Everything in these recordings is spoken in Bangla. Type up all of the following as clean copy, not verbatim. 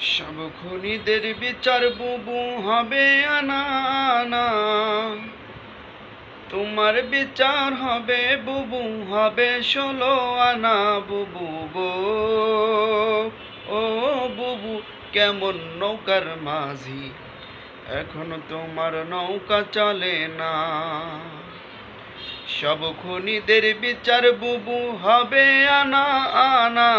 সব খুনিদের বিচার বুবু হবে আনা আনা, তোমার বিচার হবে বুবু, হবে 16 আনা বুবু গো। ও বুবু কেমন নৌকার মাঝি, এখনো তোমার নৌকা চলে না। সব খুনিদের বিচার বুবু হবে আনা আনা,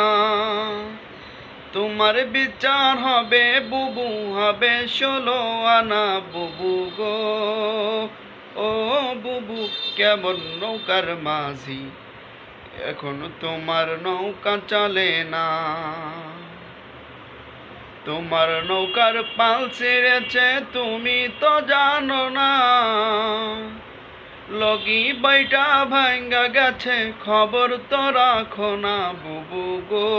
তোমার বিচার হবে বুবু, হবে 16 আনা বুবু গো। ও বুবু কেমন নৌকার মাঝি, এখনো তোমার নৌকা চলে না। তোমার নৌকার পাল ছেড়েছে তুমি তো জানো না, লগি বইটা ভাঙ্গা গেছে খবর তো রাখো না বুবু গো।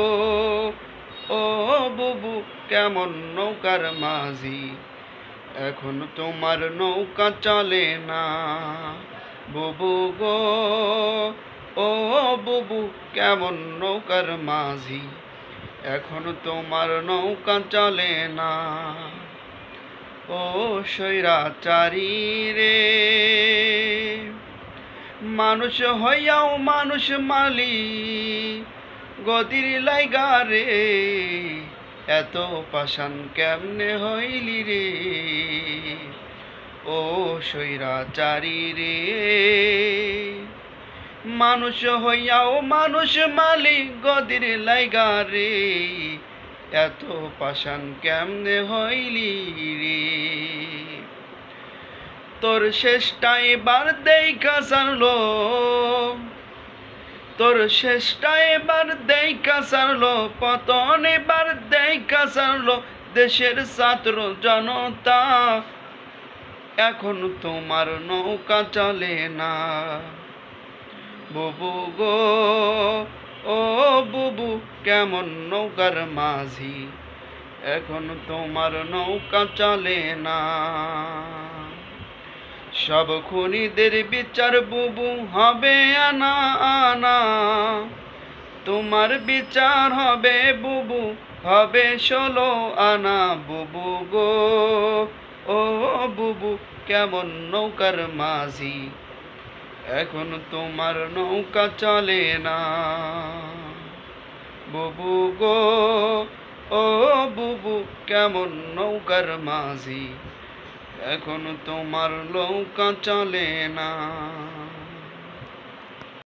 ও বুবু কেমন নৌকার মাঝি, এখন তোমার নৌকা চলে না বুবু গো। ও বুবু কেমন নৌকার মাঝি, এখন তোমার নৌকা চলে না। ও স্বৈরাচারী রে, মানুষ হইয়াও মানুষ মালি গদির লাইগা রে, এত পাষাণ কেমনে হইলি রে। ও স্বৈরাচারী রে, মানুষ হইয়াও মানুষ মালি গদির লাইগা রে, এত পাষাণ কেমনে হইলি রে। তোর শেষটা এবার দেখা সারলো, তোর শেষটা এবার দেখা সারলো, পতন এবার দেখা সারলো দেশের ছাত্র জনতা, এখন তোমার নৌকা চলে না বুবু গো। ও বুবু কেমন নৌকার মাঝি, এখন তোমার নৌকা চলে না। সব খুনিদের বিচার বুবু হবে আনা আনা, তোমার বিচার হবে বুবু, হবে 16 আনা বুবু গো। ও বুবু কেমন নৌকার মাঝি, এখন তোমার নৌকা চলে না বুবু গো। ও বুবু কেমন নৌকার মাঝি, এখন তোমার নৌকা চলে না।